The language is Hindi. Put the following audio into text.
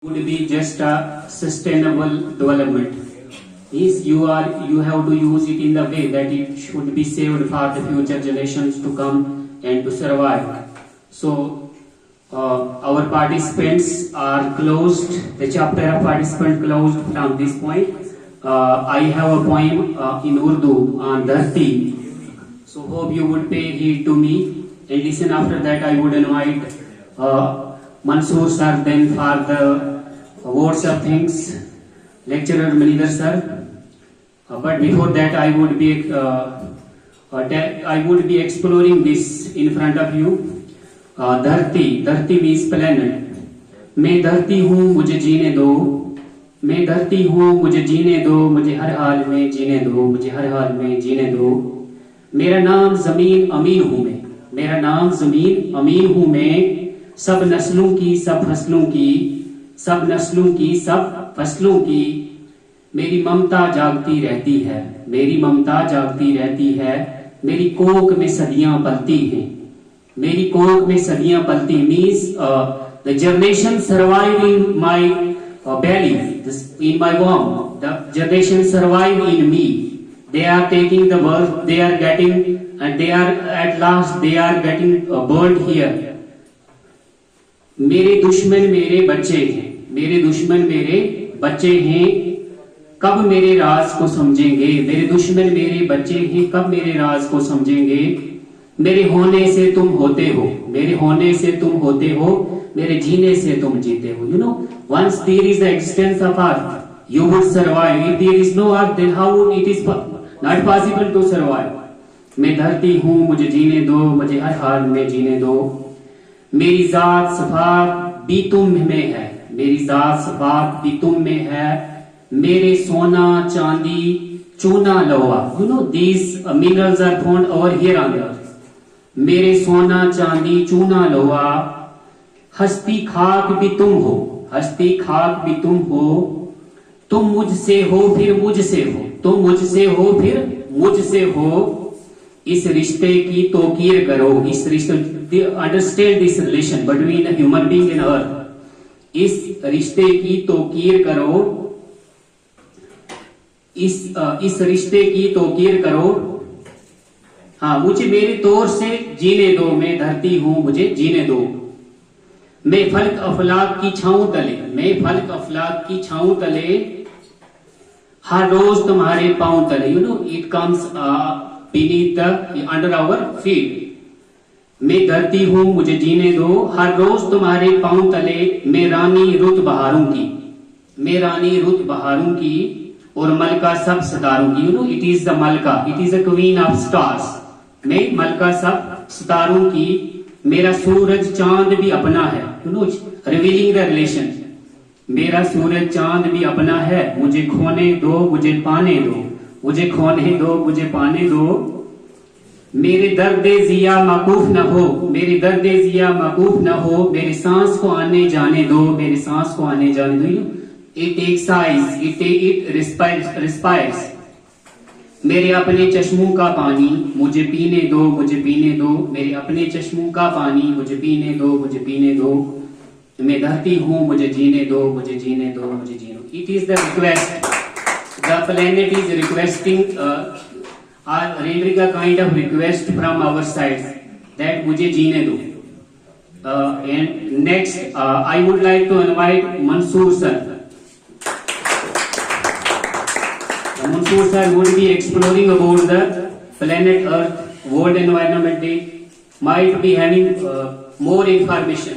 would be just a sustainable development. Is you have to use it in the way that it should be saved for the future generations to come and to survive. So our participants are closed. The chapter of participant closed from this point. I have a poem in Urdu on Dharti. So hope you would pay heed to me and listen. After that, I would invite Mansoor sir then for the words of thanks, lecturer Manidhar sir. But before that, I would be exploring this in front of you. धरती means planet. मैं धरती हूँ मुझे जीने दो, मैं धरती हूँ मुझे जीने दो, मुझे हर हाल में जीने दो, मुझे हर हाल में जीने दो. मेरा नाम जमीन अमीन हूँ मैं, मेरा नाम जमीन अमीन हूँ मैं. सब नस्लों की सब फसलों की, सब नस्लों की सब फसलों की मेरी ममता जागती रहती है, मेरी ममता जागती रहती है. मेरी कोख में सदियां पलती हैं, मेरी कोख में सदियां पलती. Means the generation survive in my belly, in my womb. The generation survive in me. They are taking the birth, they are getting, and they are at last they are getting burned here. मेरे दुश्मन मेरे बच्चे हैं, मेरे दुश्मन मेरे बच्चे हैं. कब मेरे राज को समझेंगे, मेरे दुश्मन मेरे बच्चे हैं, कब मेरे राज को समझेंगे. मेरे होने से तुम होते हो, मेरे होने से तुम होते हो, मेरे जीने से तुम जीते हो. You know, once there is the existence of earth, you would survive. If there is no earth, then how it is not possible to survive. मैं धरती हूँ मुझे जीने दो, मुझे हर हाल में जीने दो. मेरी जात सफात भी तुम में है, मेरी जात सफात भी तुम में है. मेरे सोना चांदी चूना लोहा. You know, these minerals are found over here on the earth. मेरे सोना चांदी चूना लोहा. हस्ती खाक भी तुम हो, हस्ती खाक भी तुम हो. तुम मुझसे हो फिर मुझसे हो, तुम मुझसे हो फिर मुझसे हो. इस रिश्ते की तौकीर करो, इस रिश्ते, understand this relation between a human being and earth. इस रिश्ते की तौकीर करो, इस रिश्ते की तौकीर करो. हाँ, मुझे मेरे तौर से जीने दो, मैं धरती हूँ मुझे जीने दो. मैं फलक अफलाक की छाऊं तले, मैं फलक अफलाक की छाऊं तले, हर रोज तुम्हारे पांव तले. You know, it comes beneath the under our feet. मैं धरती हूँ मुझे जीने दो, हर रोज तुम्हारे पांव तले. मैं रानी रुत बहारों की, मैं रानी रुत बहारों की और मलका सब सितारों की. You know, it is the मलका, it is the queen of stars. मैं मलका सब सितारों की. मेरा सूरज चांद भी अपना है. You know, revealing the relation. मेरा सूरज चांद भी अपना है. मुझे खोने दो मुझे पाने दो, मुझे खोने दो मुझे पाने दो. मेरे दर्दे जिया माकूफ न हो, मेरे दर्दे जिया माकूफ न हो. मेरे सांस को आने जाने दो, मेरे सांस को आने जाने दो. It excise, it respires. मेरे अपने चश्मों का पानी मुझे पीने दो, मुझे पीने दो. मेरे अपने चश्मों का पानी मुझे पीने दो, मुझे पीने दो. मैं धरती हूँ मुझे जीने दो, मुझे जीने दो, मुझे जीने दो. It is the request, the planet is requesting, rendering a kind of request from our side that मुझे जीने दो. And next I would like to invite Mansoor sir. Mansoor sir would be exploring about the planet Earth, World Environment Day, might be having more information.